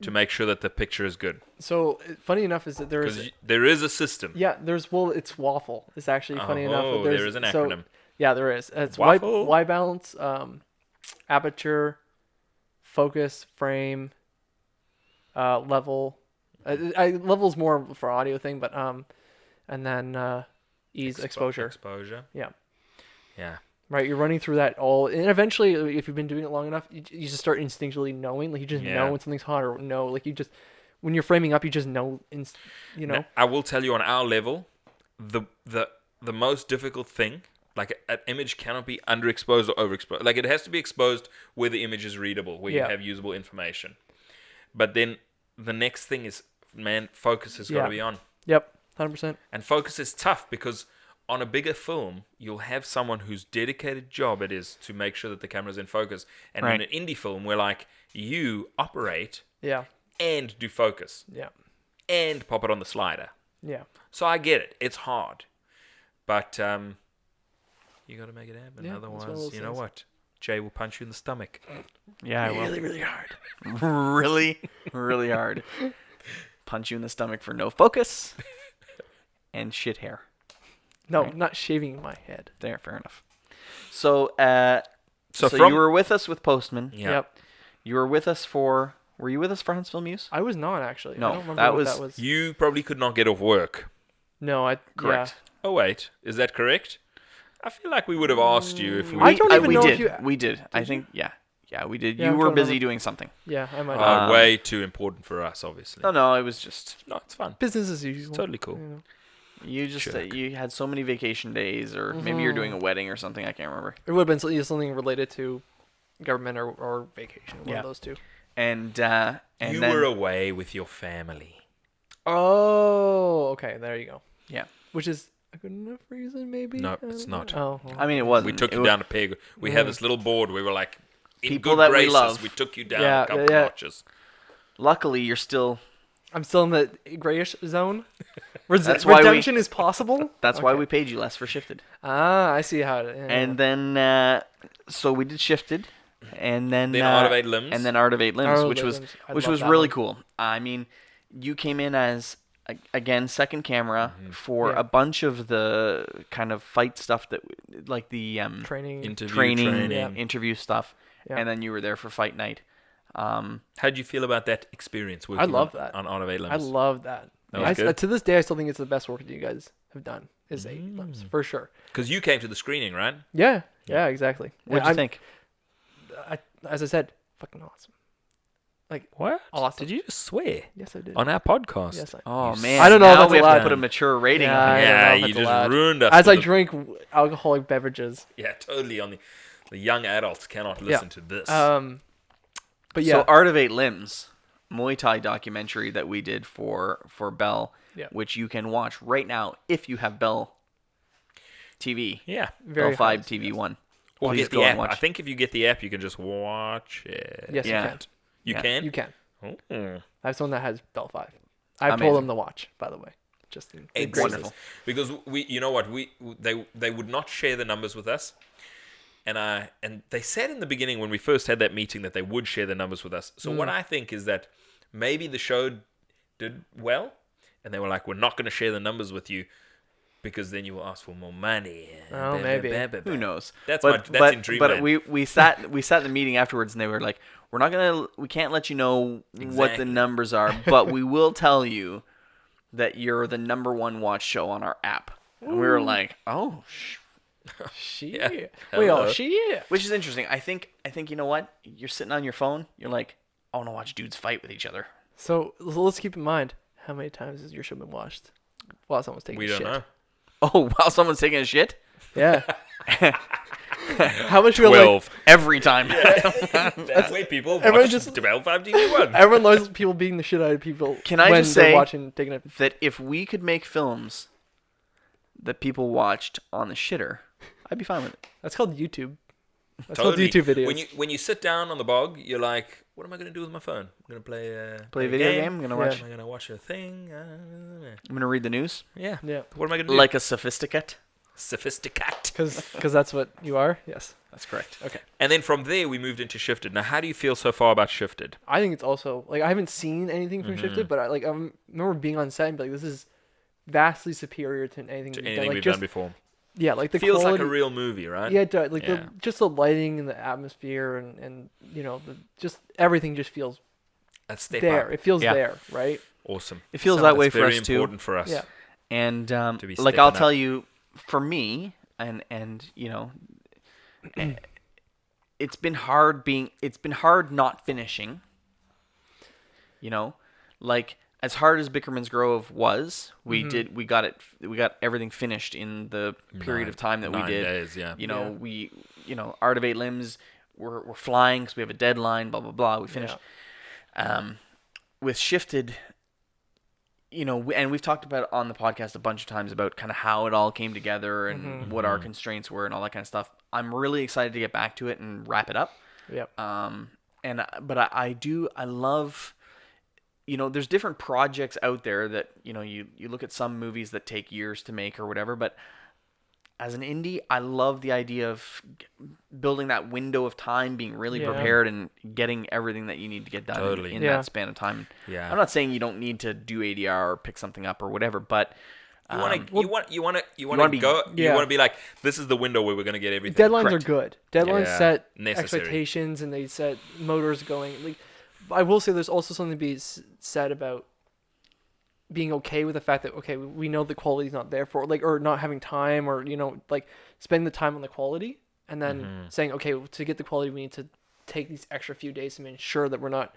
to make sure that the picture is good? So funny enough is that there is a system. Yeah, it's waffle. It's actually funny enough. Oh, there is an acronym. Yeah, there is. It's Waffle? white balance, aperture, focus, frame, level. Level's more for audio thing, but and then ease, exposure. Yeah. Yeah. Right, you're running through that all, and eventually, if you've been doing it long enough, you just start instinctually knowing. Like you just know when something's hot, or know, like when you're framing up, you just know. Now, I will tell you, on our level, the most difficult thing, like an image cannot be underexposed or overexposed. Like it has to be exposed where the image is readable, where you have usable information. But then the next thing is, man, focus has got to be on. Yep, 100%. And focus is tough because on a bigger film, you'll have someone whose dedicated job it is to make sure that the camera's in focus. And in an indie film, where like you operate and do focus and pop it on the slider. Yeah. So I get it. It's hard. But you got to make it happen. Yeah, otherwise, you know what? Jay will punch you in the stomach. Yeah, I will. Really, really hard. Really, really hard. Punch you in the stomach for no focus and shit hair. No, not shaving my head. There, fair enough. So, so you were with us with Postman. Yeah. Yep. You were with us for. Were you with us for Huntsville Muse? I was not actually. No, I don't remember that what that was. You probably could not get off work. No, Correct. Oh wait, is that correct? I feel like we would have asked you if we. I don't even know did. if you. We did. I think. Yeah, we did. Yeah, You I'm were trying to busy remember. doing something. Yeah, I might. Have. way too important for us, obviously. No, it was just. No, it's fun. Business as usual. It's totally cool. You know. You just you had so many vacation days, or maybe you're doing a wedding or something. I can't remember. It would have been something related to government or vacation. One of those two. And you then, were away with your family. Oh, okay. There you go. Yeah. Which is a good enough reason, maybe. No, it's not. Oh. Well. I mean, it wasn't. We took you down to peg. We had this little board. We were like, in People good that we graces, love. we took you down a couple notches. Luckily, you're still. I'm still in the grayish zone. That's why Redemption is possible. That's why we paid you less for Shifted. Ah, I see how it. Yeah. And then, so we did Shifted, and then Art of Eight Limbs, and then Art of Eight Limbs, which was really one. cool. I mean, you came in as again second camera for a bunch of the kind of fight stuff that like the training, interview stuff, and then you were there for fight night. How did you feel about that experience? I love that on Art of Eight Limbs. I love that. To this day, I still think it's the best work that you guys have done. Is Eight Limbs for sure. Because you came to the screening, right? Yeah, exactly. What did you think? As I said, fucking awesome. Like what? Awesome. Did you just swear? Yes, I did. On our podcast? Yes, I did. Oh man! I don't know if now that's we have allowed. to put a mature rating Yeah, on I it. don't know Yeah, if you it's just allowed. ruined us. As I drink alcoholic beverages. Yeah, totally. On the young adults cannot listen to this. But yeah. So Art of Eight Limbs, Muay Thai documentary that we did for Bell, which you can watch right now if you have Bell TV. Yeah, Bell 5 TV 1. Or Please get go the and app. watch. I think if you get the app, you can just watch it. Yes, Yeah. you can. You can? You can. Oh. I have someone that has Bell 5. I Amazing. told them to watch, by the way. Just in It's graces. wonderful. Because you know what, they would not share the numbers with us. And they said in the beginning when we first had that meeting that they would share the numbers with us. So what I think is that maybe the show did well, and they were like, we're not going to share the numbers with you because then you will ask for more money. Oh, maybe. Who knows? That's but in Dreamland. we sat in the meeting afterwards, and they were like, we can't let you know what the Exactly. numbers are, but we will tell you that you're the number one watch show on our app. And we were like, oh, Shit. Yeah. Wait, Hello. oh, shit. which is interesting. I think you know what? You're sitting on your phone. You're like, I want to watch dudes fight with each other. So let's keep in mind, how many times has your show been watched while someone's taking We a don't shit? know. Oh, while someone's taking a shit? Yeah. How much we like? 12. Every time. That's why people everyone watch just- 12 TV1. Everyone loves people beating the shit out of people. Can I when just they're say watching taking a? that if we could make films that people watched on the shitter, I'd be fine with it. That's called YouTube. That's Totally. called YouTube videos. When you sit down on the bog, you're like, what am I going to do with my phone? I'm going to play A video game? I'm gonna watch. Am I going to watch a thing? I'm gonna read the news Yeah. Yeah. What am I going to do? like a sophisticate. Sophisticate. Because that's what you are. Yes. That's correct. Okay. And then from there, we moved into Shifted. Now, how do you feel so far about Shifted? I think it's also like I haven't seen anything from Shifted, but I remember being on set and be like, this is vastly superior to anything To we've anything done. Like we've just done before. yeah, like the Feels quality, like a real movie, right? yeah, it does. Like Yeah. just the lighting and the atmosphere and you know just everything just feels A step there. up. It feels Yeah. there, right? Awesome. It feels So that That's way for very us too. important for us. Yeah. And To be like stepping I'll up. tell you, for me, and you know, it's been hard not finishing. You know, like as hard as Bickerman's Grove was, we got everything finished in the period of time that we 9 did. days, yeah. You know, Yeah. Art of Eight Limbs, we're flying because we have a deadline. Blah blah blah. We finished. With Shifted, you know, and we've talked about it on the podcast a bunch of times about kind of how it all came together and what our constraints were and all that kind of stuff. I'm really excited to get back to it and wrap it up. Yep. But I love, you know, there's different projects out there that, you know, you look at some movies that take years to make or whatever, but as an indie, I love the idea of building that window of time, being really Yeah. prepared and getting everything that you need to get done Totally. in Yeah. that span of time. Yeah. I'm not saying you don't need to do ADR or pick something up or whatever, but You want to be- go. You yeah. want to be like, this is the window where we're going to get everything. Deadlines Correct. are good. Deadlines Yeah. set Necessary. expectations and they set motors going. Like, I will say there's also something to be said about being okay with the fact that okay, we know the quality's not there for like or not having time or you know like spending the time on the quality and then saying okay, to get the quality we need to take these extra few days to ensure that we're not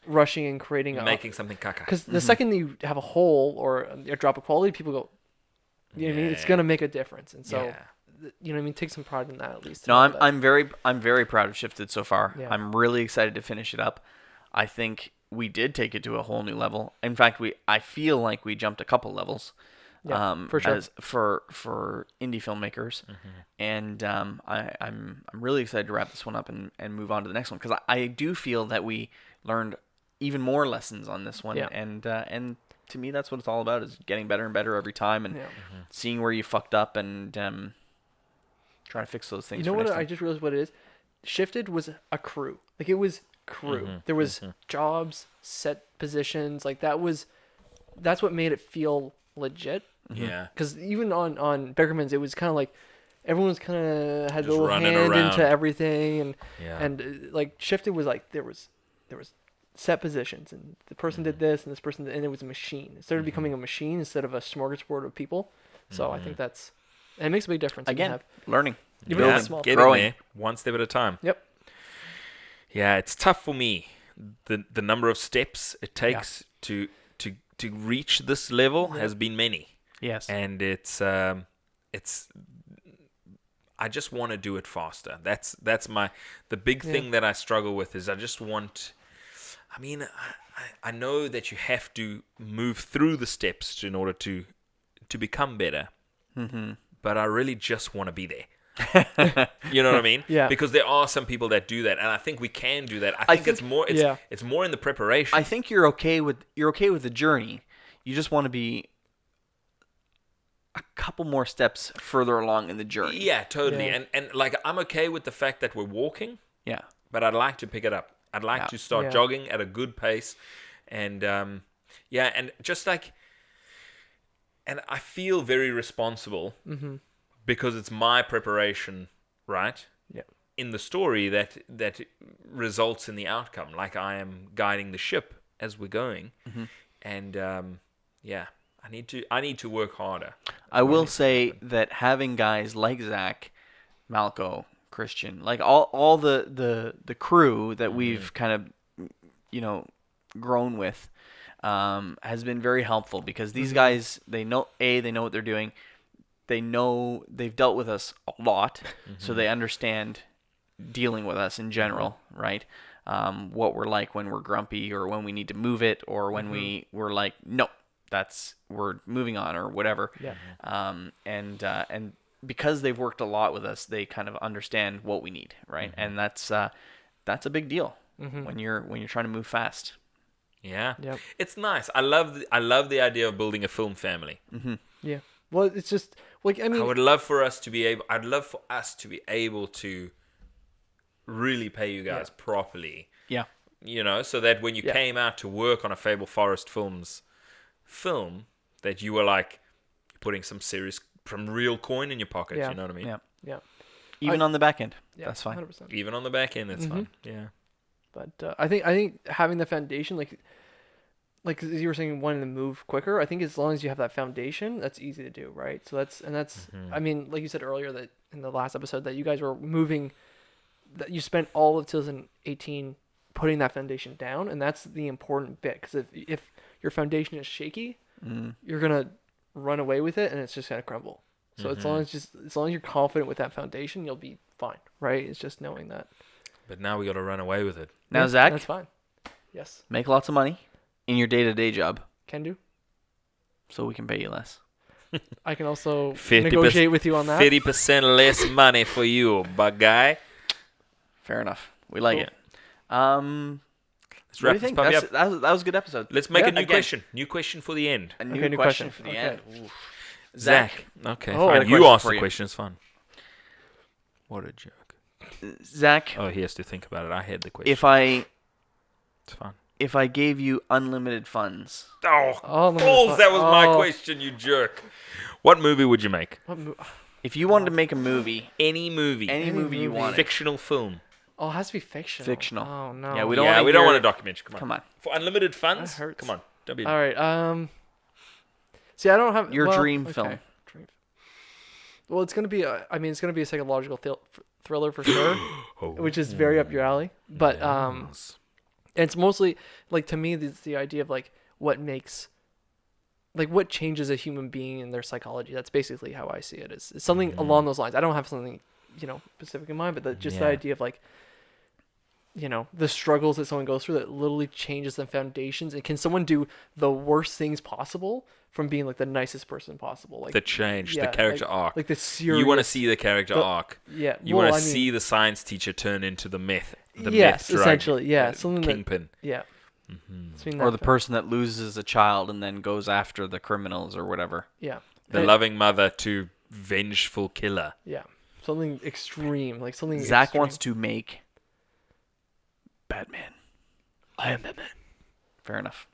rushing and creating Making something caca. because the second that you have a hole or a drop of quality, people go, you know what I mean? It's Yeah. gonna make a difference, and so Yeah. you know what I mean. Take some pride in that at least. no, to know that. I'm very proud of Shifted so far. Yeah. I'm really excited to finish it up. I think we did take it to a whole new level. In fact, I feel like we jumped a couple levels. Yeah, for sure. As for indie filmmakers, and I'm really excited to wrap this one up and move on to the next one because I do feel that we learned even more lessons on this one, Yeah. and to me that's what it's all about is getting better and better every time and Yeah. seeing where you fucked up and trying to fix those things. You know for what? next I time. just realized what it is. Shifted was a crew. Like it was crew. There was jobs, set positions. Like that's what made it feel legit. Yeah. Because even on Beckerman's, it was kind of like everyone was kind of had a Just little running hand around. into everything, and Yeah. like Shifted was like there was set positions, and the person did this, and this person, and it was a machine. It started becoming a machine instead of a smorgasbord of people. So I think and it makes a big difference. when you Again, have- learning, Even building, it's small. Getting growing. there, one step at a time. Yep. Yeah, it's tough for me. The number of steps it takes to reach this level has been many, Yes. and it's I just want to do it faster. That's the big thing that I struggle with is I just want. I mean, I know that you have to move through the steps in order to become better, but I really just want to be there. You know what I mean? Yeah. Because there are some people that do that, and I think we can do that. I think it's more. It's more in the preparation. I think you're okay with the journey. You just want to be a couple more steps further along in the journey. Yeah, totally. Yeah. And like I'm okay with the fact that we're walking, Yeah. but I'd like to pick it up. I'd like to start Yeah. jogging at a good pace, and Yeah, and just like, and I feel very responsible because it's my preparation, right? Yeah. In the story that results in the outcome. Like I am guiding the ship as we're going, and yeah, I need to work harder. I will say that having guys like Zach, Malco, Christian, like all the crew that we've kind of, grown with, has been very helpful because these guys, they know what they're doing. They know they've dealt with us a lot, so they understand dealing with us in general, right? What we're like when we're grumpy or when we need to move it or when we're like, no, we're moving on or whatever. Yeah. And because they've worked a lot with us, they kind of understand what we need, right? And that's a big deal when you're trying to move fast. Yeah. Yep. It's nice. I love the idea of building a film family. Yeah. Well, it's just like I mean, I'd love for us to be able to really pay you guys properly. Yeah. So that when you came out to work on a Fable Forest Films film, that you were like putting some real coin in your pocket. Yeah. You know what I mean? Yeah. yeah. Even on the back end, Yeah, that's fine. 100%. Even on the back end, it's fun. Yeah. But I think having the foundation, like as you were saying, wanting to move quicker. I think as long as you have that foundation, that's easy to do, right? So that's I mean, like you said earlier that in the last episode that you guys were moving, that you spent all of 2018 putting that foundation down, and that's the important bit. Because if your foundation is shaky, you're gonna run away with it, and it's just gonna crumble. So as long as you're confident with that foundation, you'll be fine, right? It's just knowing that. But now we got to run away with it. Now, Zach, that's fine. Yes, make lots of money in your day-to-day job can do. so we can pay you less. I can also 50% negotiate with you on that. 50% less money for you, bug guy. Fair enough. We like Cool. it. Let's What do wrap you this think? puppy up. That was a good episode. Let's make Yeah, a new again. question. New question for the end. A Okay, new new question question. for the Okay. end. Ooh. Zach. Okay, Oh. fine. I got a You question ask for the you. question. It's fine. What a jerk. Zach, Oh, he has to think about it. I had the question. It's fine. if I gave you unlimited funds, Oh, no, balls, that was my oh. question, you jerk. What movie would you make? if you wanted to make a movie, Any movie. any movie you movie. wanted, Fictional film. Oh, it has to be fictional. Fictional. Oh no. Yeah, we We don't don't wanna hear- want a documentary. Come on. come on, For unlimited funds? That hurts. Come on. Don't be All right. See, I don't have Your well, dream okay. film. Dream. Well, it's gonna be. It's gonna be a psychological thriller for sure, which is very up your alley. But Yes. it's mostly like to me, it's the idea of like what changes a human being in their psychology. That's basically how I see it. It's something along those lines. I don't have something specific in mind, but the Yeah. idea of like the struggles that someone goes through that literally changes the foundations. And can someone do the worst things possible from being like the nicest person possible? Like The change, yeah, the character arc. like the serious. You want to see the character arc. Yeah. You well, want I to mean, see the science teacher turn into the meth. The Yes, meth drug, essentially, yeah, something that- kingpin. Yeah. or the person that loses a child and then goes after the criminals or whatever. Yeah. The And- loving mother to vengeful killer. Yeah. Something extreme, like something. Zach extreme. wants to make Batman. I am Batman. Fair enough.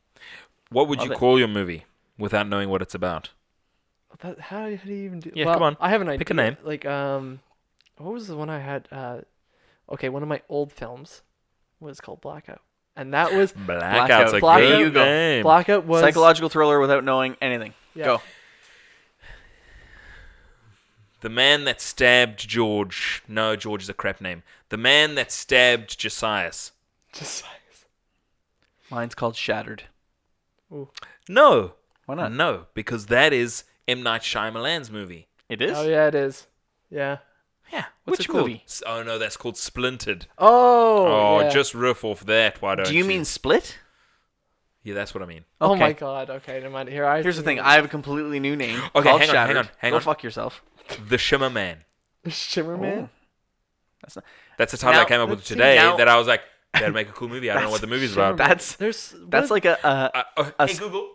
What would Love you it. call your movie without knowing what it's about? How do you even do? Yeah, well, come on. I have an idea. Pick a name. Like what was the one I had? Okay, one of my old films was called Blackout, and that was Blackout's a Blackout. good You go. name. Blackout was Psychological thriller without knowing anything. Yeah. Go. The man that stabbed George. No, George is a crap name. The man that stabbed Josias. Just Mine's called Shattered. No. Why not? No, because that is M. Night Shyamalan's movie. It is? Oh yeah, it is. Yeah. Yeah. What's Which it called? movie? Oh, no, that's called Splintered. Oh. yeah. Just riff off that. Why don't you? Do you mean Split? Yeah, that's what I mean. Oh Okay. my God. Okay, never mind. Here's the thing. I have a completely new name Okay, called hang on, Shattered. hang Go on. fuck yourself. The Shimmer Man. Shimmer Man. That's not, That's the title Now- I came up with let's see, today now- that I was like, gotta make a cool movie. I don't know what the movie's Shimmer about. Man. That's There's like a Hey, Google.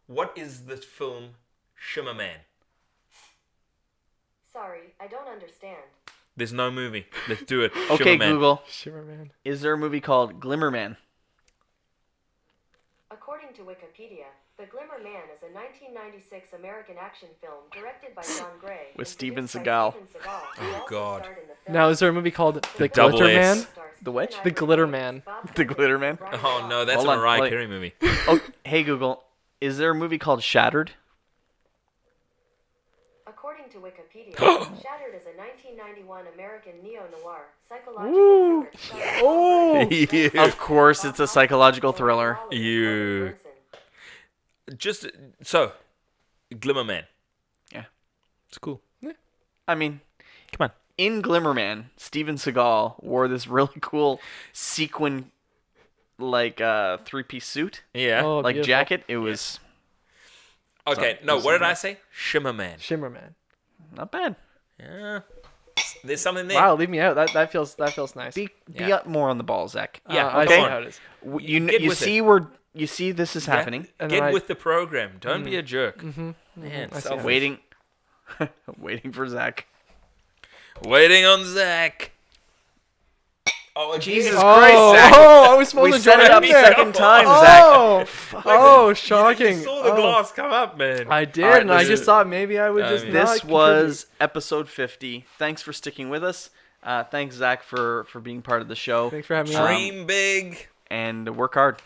What is the film Shimmer Man? Sorry, I don't understand. There's no movie. Let's do it. okay. Shimmer Man. Google. Shimmer Man. Is there a movie called Glimmer Man? According to Wikipedia, The Glimmer Man is a 1996 American action film directed by John Gray With and Steven produced by Seagal. Steven Seagal, who Oh, also God. starred in the film. Now, is there a movie called The Double Glitter S. Man? The which? The Glitter Man. The Glitter Man? Oh no, that's Hold a on, Mariah wait. Carey movie. Oh, hey Google, is there a movie called Shattered? According to Wikipedia, Shattered is a 1991 American neo-noir psychological thriller. Oh! Of course, it's a psychological thriller. You. Just so, Glimmer Man. Yeah. It's cool. I mean, Come on. in Glimmerman, Steven Seagal wore this really cool sequin, like, three-piece suit, Yeah. Oh, like beautiful. jacket. It was Okay. So, No, this what is did I nice. say? Shimmer Man. Shimmer Man. not bad. Yeah. There's something there. Wow, leave me out. That feels nice. Be Yeah. up more on the ball, Zach. Yeah, I come see on. how it is. Get You with see it. you see this is Yeah. happening. And Get then with the program. Don't be a jerk. Man, I see selfish. how Waiting, waiting for Zach. Waiting on Zach. Oh, Jesus again. Christ, Zach. I was supposed We to set join it up in there. second time, Oh, Zach. oh, shocking. You saw the Oh. glass come up, man. I did, All right, and I listen. just thought maybe I would I just mean- not This contribute. was episode 50. Thanks for sticking with us. Thanks, Zach, for being part of the show. Thanks for having me on. Dream big. And work hard.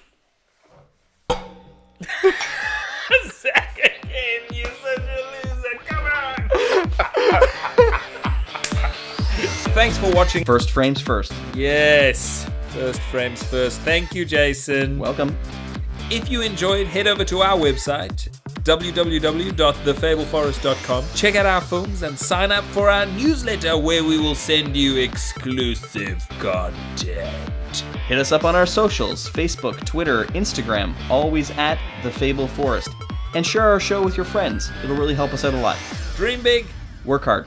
Zach again. You're such a loser. Come on. Thanks for watching. First frames first. Yes. First frames first. Thank you, Jason. Welcome. If you enjoyed, head over to our website, www.thefableforest.com. Check out our films and sign up for our newsletter where we will send you exclusive content. Hit us up on our socials, Facebook, Twitter, Instagram, always at The Fable Forest. And share our show with your friends. It'll really help us out a lot. Dream big. Work hard.